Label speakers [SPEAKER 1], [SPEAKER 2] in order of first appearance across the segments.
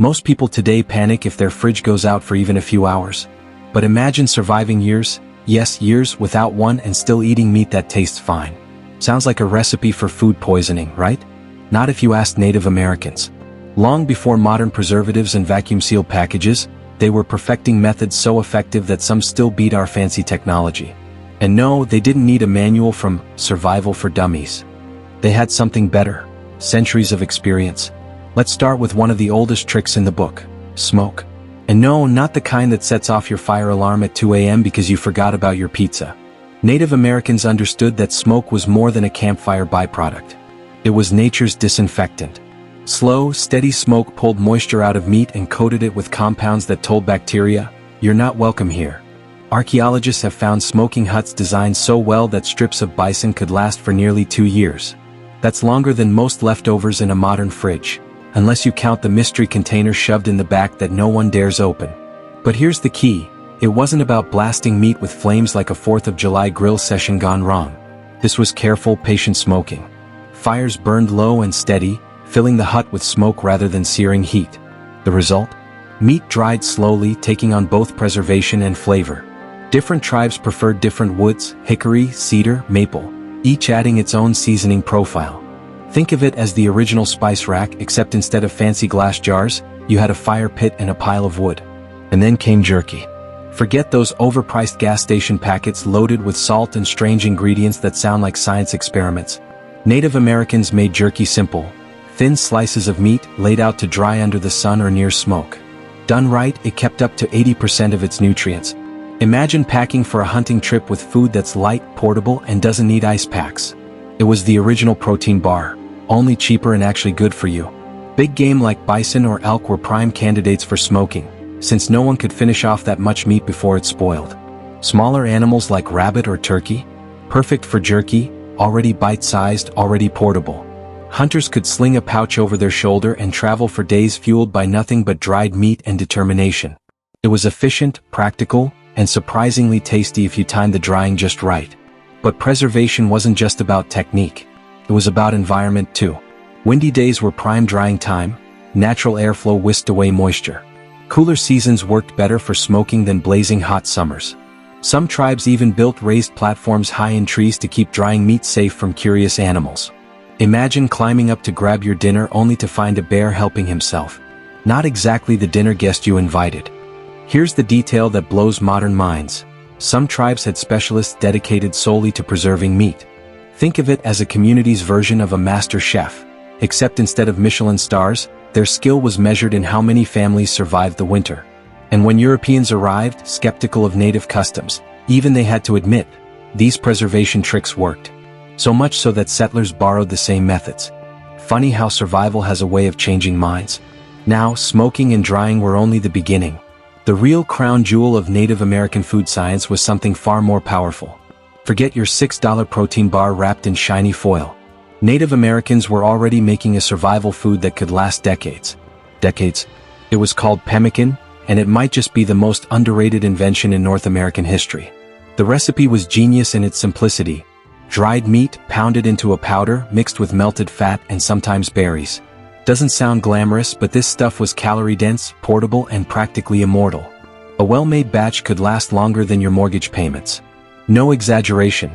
[SPEAKER 1] Most people today panic if their fridge goes out for even a few hours. But imagine surviving years, yes, years without one and still eating meat that tastes fine. Sounds like a recipe for food poisoning, right? Not if you asked Native Americans. Long before modern preservatives and vacuum-sealed packages, they were perfecting methods so effective that some still beat our fancy technology. And no, they didn't need a manual from Survival for Dummies. They had something better: centuries of experience. Let's start with one of the oldest tricks in the book: smoke. And no, not the kind that sets off your fire alarm at 2 a.m. because you forgot about your pizza. Native Americans understood that smoke was more than a campfire byproduct. It was nature's disinfectant. Slow, steady smoke pulled moisture out of meat and coated it with compounds that told bacteria, "You're not welcome here." Archaeologists have found smoking huts designed so well that strips of bison could last for nearly 2 years. That's longer than most leftovers in a modern fridge, unless you count the mystery container shoved in the back that no one dares open. But here's the key: it wasn't about blasting meat with flames like a 4th of July grill session gone wrong. This was careful, patient smoking. Fires burned low and steady, filling the hut with smoke rather than searing heat. The result? Meat dried slowly, taking on both preservation and flavor. Different tribes preferred different woods: hickory, cedar, maple, each adding its own seasoning profile. Think of it as the original spice rack, except instead of fancy glass jars, you had a fire pit and a pile of wood. And then came jerky. Forget those overpriced gas station packets loaded with salt and strange ingredients that sound like science experiments. Native Americans made jerky simple: thin slices of meat laid out to dry under the sun or near smoke. Done right, it kept up to 80% of its nutrients. Imagine packing for a hunting trip with food that's light, portable, and doesn't need ice packs. It was the original protein bar, only cheaper and actually good for you. Big game like bison or elk were prime candidates for smoking, since no one could finish off that much meat before it spoiled. Smaller animals like rabbit or turkey? Perfect for jerky, already bite-sized, already portable. Hunters could sling a pouch over their shoulder and travel for days fueled by nothing but dried meat and determination. It was efficient, practical, and surprisingly tasty if you timed the drying just right. But preservation wasn't just about technique. It was about environment too. Windy days were prime drying time. Natural airflow whisked away moisture. Cooler seasons worked better for smoking than blazing hot summers. Some tribes even built raised platforms high in trees to keep drying meat safe from curious animals. Imagine climbing up to grab your dinner only to find a bear helping himself. Not exactly the dinner guest you invited. Here's the detail that blows modern minds. Some tribes had specialists dedicated solely to preserving meat. Think of it as a community's version of a master chef, except instead of Michelin stars, their skill was measured in how many families survived the winter. And when Europeans arrived, skeptical of native customs, even they had to admit, these preservation tricks worked. So much so that settlers borrowed the same methods. Funny how survival has a way of changing minds. Now, smoking and drying were only the beginning. The real crown jewel of Native American food science was something far more powerful. Forget your $6 protein bar wrapped in shiny foil. Native Americans were already making a survival food that could last decades. Decades. It was called pemmican, and it might just be the most underrated invention in North American history. The recipe was genius in its simplicity. Dried meat, pounded into a powder, mixed with melted fat and sometimes berries. Doesn't sound glamorous, but this stuff was calorie-dense, portable, and practically immortal. A well-made batch could last longer than your mortgage payments. No exaggeration.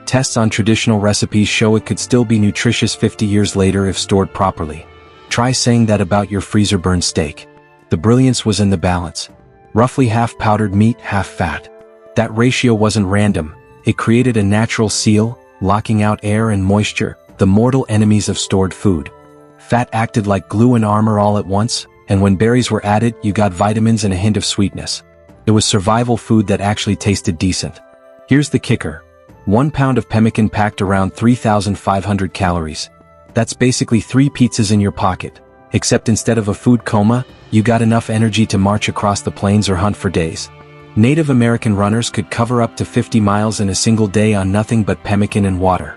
[SPEAKER 1] Tests on traditional recipes show it could still be nutritious 50 years later if stored properly. Try saying that about your freezer-burned steak. The brilliance was in the balance. Roughly half powdered meat, half fat. That ratio wasn't random. It created a natural seal, locking out air and moisture, the mortal enemies of stored food. Fat acted like glue and armor all at once, and when berries were added, you got vitamins and a hint of sweetness. It was survival food that actually tasted decent. Here's the kicker. 1 pound of pemmican packed around 3,500 calories. That's basically 3 pizzas in your pocket, except instead of a food coma, you got enough energy to march across the plains or hunt for days. Native American runners could cover up to 50 miles in a single day on nothing but pemmican and water.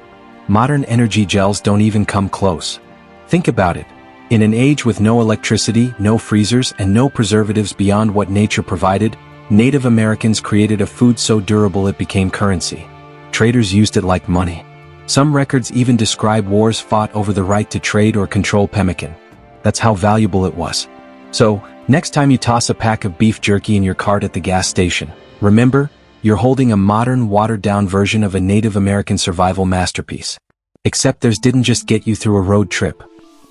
[SPEAKER 1] Modern energy gels don't even come close. Think about it. In an age with no electricity, no freezers, and no preservatives beyond what nature provided, Native Americans created a food so durable it became currency. Traders used it like money. Some records even describe wars fought over the right to trade or control pemmican. That's how valuable it was. So, next time you toss a pack of beef jerky in your cart at the gas station, remember, you're holding a modern, watered-down version of a Native American survival masterpiece. Except theirs didn't just get you through a road trip.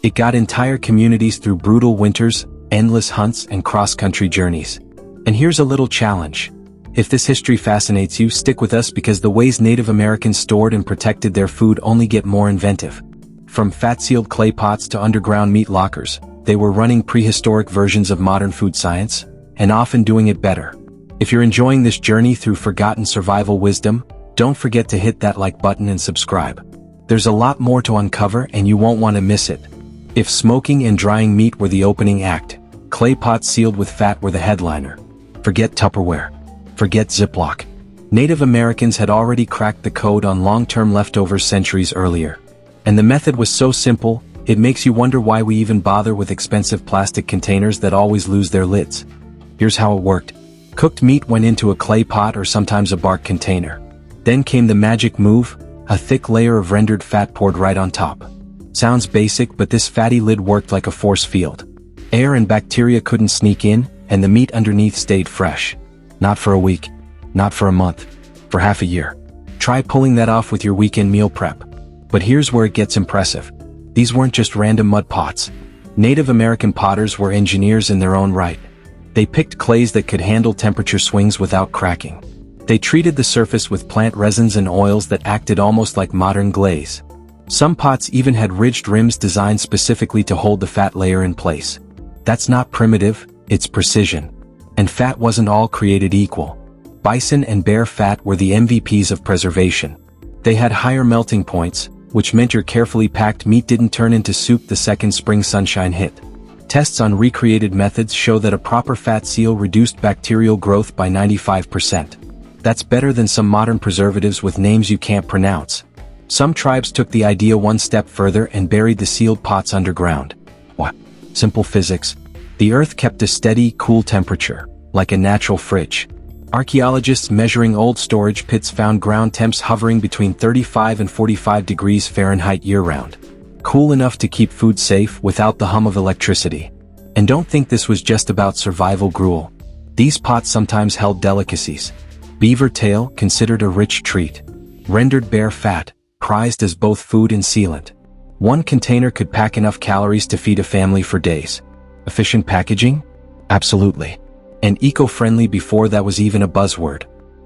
[SPEAKER 1] It got entire communities through brutal winters, endless hunts, and cross-country journeys. And here's a little challenge. If this history fascinates you, stick with us because the ways Native Americans stored and protected their food only get more inventive. From fat-sealed clay pots to underground meat lockers, they were running prehistoric versions of modern food science, and often doing it better. If you're enjoying this journey through forgotten survival wisdom, don't forget to hit that like button and subscribe. There's a lot more to uncover and you won't want to miss it. If smoking and drying meat were the opening act, clay pots sealed with fat were the headliner. Forget Tupperware. Forget Ziploc. Native Americans had already cracked the code on long-term leftovers centuries earlier. And the method was so simple, it makes you wonder why we even bother with expensive plastic containers that always lose their lids. Here's how it worked. Cooked meat went into a clay pot or sometimes a bark container. Then came the magic move, a thick layer of rendered fat poured right on top. Sounds basic, but this fatty lid worked like a force field. Air and bacteria couldn't sneak in, and the meat underneath stayed fresh. Not for a week, not for a month, for half a year. Try pulling that off with your weekend meal prep. But here's where it gets impressive. These weren't just random mud pots. Native American potters were engineers in their own right. They picked clays that could handle temperature swings without cracking. They treated the surface with plant resins and oils that acted almost like modern glaze. Some pots even had ridged rims designed specifically to hold the fat layer in place. That's not primitive, it's precision. And fat wasn't all created equal. Bison and bear fat were the MVPs of preservation. They had higher melting points, which meant your carefully packed meat didn't turn into soup the second spring sunshine hit. Tests on recreated methods show that a proper fat seal reduced bacterial growth by 95%. That's better than some modern preservatives with names you can't pronounce. Some tribes took the idea one step further and buried the sealed pots underground. What? Simple physics. The earth kept a steady, cool temperature, like a natural fridge. Archaeologists measuring old storage pits found ground temps hovering between 35 and 45 degrees Fahrenheit year-round. Cool enough to keep food safe without the hum of electricity. And don't think this was just about survival gruel. These pots sometimes held delicacies. Beaver tail, considered a rich treat. Rendered bear fat, prized as both food and sealant. One container could pack enough calories to feed a family for days. Efficient packaging? Absolutely. And eco-friendly before that was even a buzzword.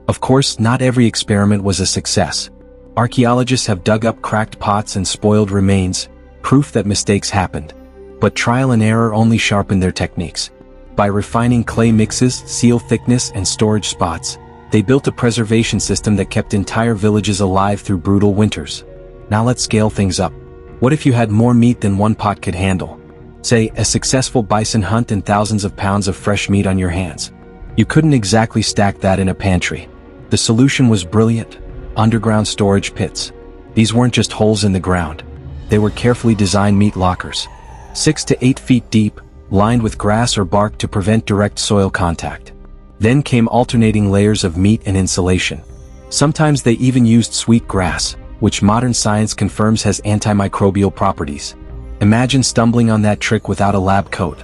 [SPEAKER 1] Of course, not every experiment was a success. Archaeologists have dug up cracked pots and spoiled remains, proof that mistakes happened. But trial and error only sharpened their techniques. By refining clay mixes, seal thickness, and storage spots, they built a preservation system that kept entire villages alive through brutal winters. Now let's scale things up. What if you had more meat than one pot could handle? Say, a successful bison hunt and thousands of pounds of fresh meat on your hands. You couldn't exactly stack that in a pantry. The solution was brilliant. Underground storage pits. These weren't just holes in the ground. They were carefully designed meat lockers. 6 to 8 feet deep, lined with grass or bark to prevent direct soil contact. Then came alternating layers of meat and insulation. Sometimes they even used sweet grass, which modern science confirms has antimicrobial properties. Imagine stumbling on that trick without a lab coat.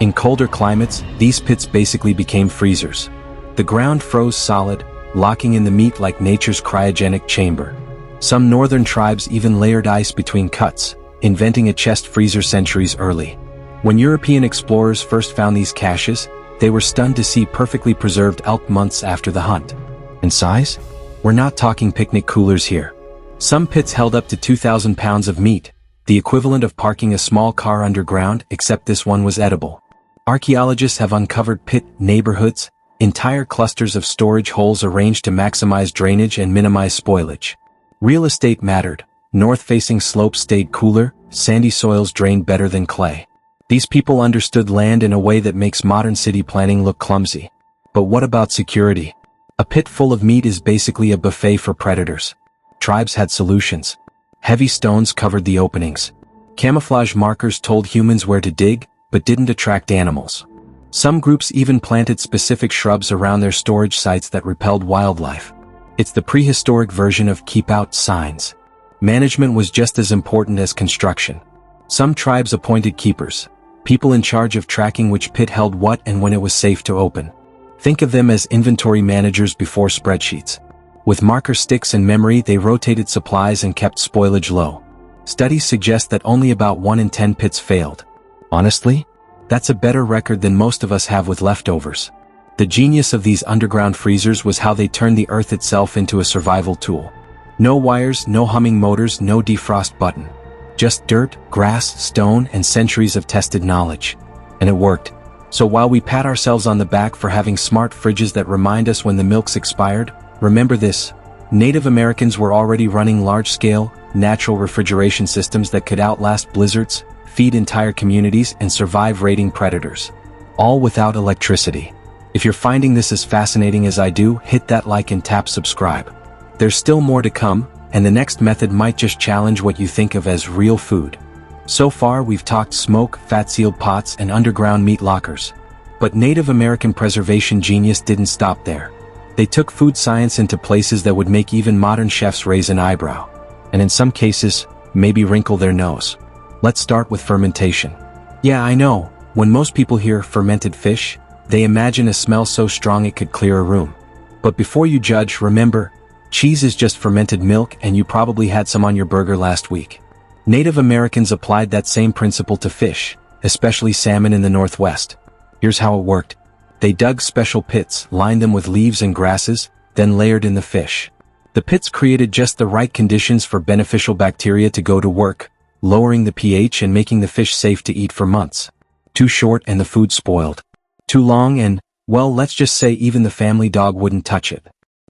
[SPEAKER 1] In colder climates, these pits basically became freezers. The ground froze solid, locking in the meat like nature's cryogenic chamber. Some northern tribes even layered ice between cuts, inventing a chest freezer centuries early. When European explorers first found these caches, they were stunned to see perfectly preserved elk months after the hunt. And size? We're not talking picnic coolers here. Some pits held up to 2,000 pounds of meat, the equivalent of parking a small car underground, except this one was edible. Archaeologists have uncovered pit neighborhoods, entire clusters of storage holes arranged to maximize drainage and minimize spoilage. Real estate mattered. North-facing slopes stayed cooler, sandy soils drained better than clay. These people understood land in a way that makes modern city planning look clumsy. But what about security? A pit full of meat is basically a buffet for predators. Tribes had solutions. Heavy stones covered the openings. Camouflage markers told humans where to dig, but didn't attract animals. Some groups even planted specific shrubs around their storage sites that repelled wildlife. It's the prehistoric version of keep out signs. Management was just as important as construction. Some tribes appointed keepers. People in charge of tracking which pit held what and when it was safe to open. Think of them as inventory managers before spreadsheets. With marker sticks and memory, they rotated supplies and kept spoilage low. Studies suggest that only about 1 in 10 pits failed. Honestly, that's a better record than most of us have with leftovers. The genius of these underground freezers was how they turned the earth itself into a survival tool. No wires, no humming motors, no defrost button. Just dirt, grass, stone, and centuries of tested knowledge. And it worked. So while we pat ourselves on the back for having smart fridges that remind us when the milk's expired, remember this: Native Americans were already running large-scale, natural refrigeration systems that could outlast blizzards, feed entire communities, and survive raiding predators. All without electricity. If you're finding this as fascinating as I do, hit that like and tap subscribe. There's still more to come, and the next method might just challenge what you think of as real food. So far we've talked smoke, fat-sealed pots, and underground meat lockers. But Native American preservation genius didn't stop there. They took food science into places that would make even modern chefs raise an eyebrow. And in some cases, maybe wrinkle their nose. Let's start with fermentation. Yeah, I know, when most people hear fermented fish, they imagine a smell so strong it could clear a room. But before you judge, remember, cheese is just fermented milk, and you probably had some on your burger last week. Native Americans applied that same principle to fish, especially salmon in the Northwest. Here's how it worked. They dug special pits, lined them with leaves and grasses, then layered in the fish. The pits created just the right conditions for beneficial bacteria to go to work, lowering the pH and making the fish safe to eat for months. Too short and the food spoiled. Too long and, well, let's just say even the family dog wouldn't touch it.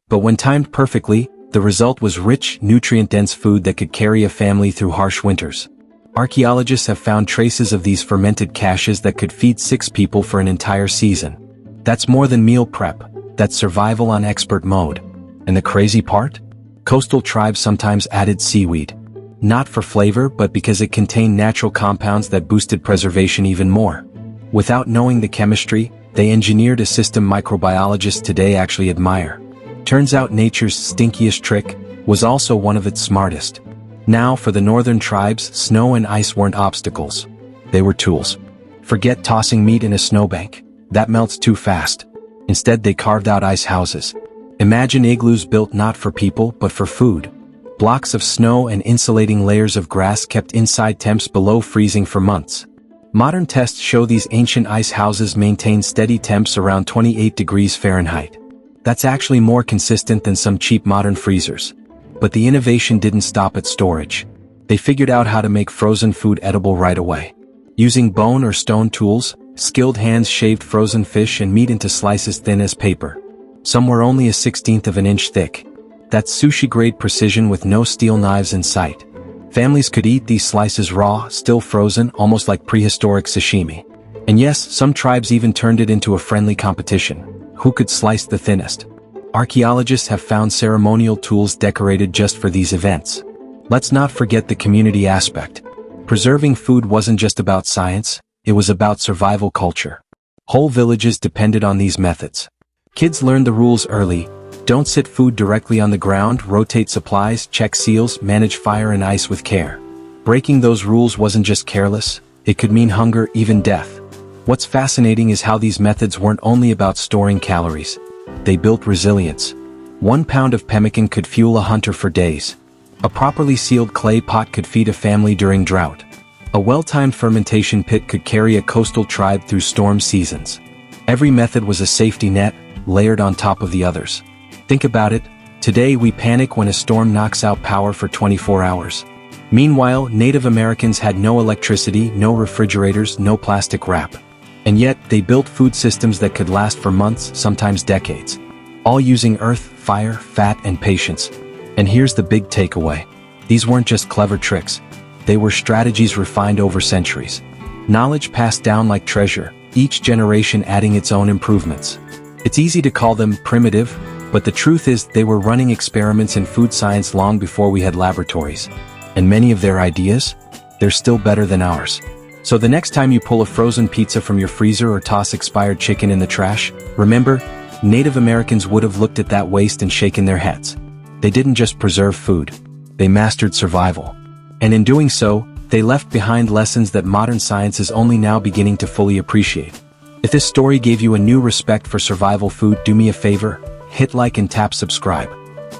[SPEAKER 1] But when timed perfectly, the result was rich, nutrient-dense food that could carry a family through harsh winters. Archaeologists have found traces of these fermented caches that could feed 6 people for an entire season. That's more than meal prep, that's survival on expert mode. And the crazy part? Coastal tribes sometimes added seaweed. Not for flavor, but because it contained natural compounds that boosted preservation even more. Without knowing the chemistry, they engineered a system microbiologists today actually admire. Turns out nature's stinkiest trick was also one of its smartest. Now for the northern tribes, snow and ice weren't obstacles. They were tools. Forget tossing meat in a snowbank. That melts too fast. Instead they carved out ice houses. Imagine igloos built not for people but for food. Blocks of snow and insulating layers of grass kept inside temps below freezing for months. Modern tests show these ancient ice houses maintain steady temps around 28 degrees Fahrenheit. That's actually more consistent than some cheap modern freezers. But the innovation didn't stop at storage. They figured out how to make frozen food edible right away. Using bone or stone tools, skilled hands shaved frozen fish and meat into slices thin as paper. Some were only a 1/16 of an inch thick. That's sushi-grade precision with no steel knives in sight. Families could eat these slices raw, still frozen, almost like prehistoric sashimi. And yes, some tribes even turned it into a friendly competition. Who could slice the thinnest? Archaeologists have found ceremonial tools decorated just for these events. Let's not forget the community aspect. Preserving food wasn't just about science, it was about survival culture. Whole villages depended on these methods. Kids learned the rules early. Don't sit food directly on the ground, rotate supplies, check seals, manage fire and ice with care. Breaking those rules wasn't just careless, it could mean hunger, even death. What's fascinating is how these methods weren't only about storing calories. They built resilience. 1 pound of pemmican could fuel a hunter for days. A properly sealed clay pot could feed a family during drought. A well-timed fermentation pit could carry a coastal tribe through storm seasons. Every method was a safety net, layered on top of the others. Think about it, today we panic when a storm knocks out power for 24 hours. Meanwhile, Native Americans had no electricity, no refrigerators, no plastic wrap. And yet, they built food systems that could last for months, sometimes decades. All using earth, fire, fat, and patience. And here's the big takeaway. These weren't just clever tricks. They were strategies refined over centuries. Knowledge passed down like treasure, each generation adding its own improvements. It's easy to call them primitive, but the truth is they were running experiments in food science long before we had laboratories. And many of their ideas? They're still better than ours. So the next time you pull a frozen pizza from your freezer or toss expired chicken in the trash, remember, Native Americans would have looked at that waste and shaken their heads. They didn't just preserve food. They mastered survival. And in doing so, They left behind lessons that modern science is only now beginning to fully appreciate. If this story gave you a new respect for survival food, do me a favor, hit like and tap subscribe.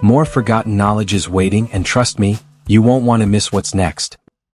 [SPEAKER 1] More forgotten knowledge is waiting, and trust me, you won't want to miss what's next.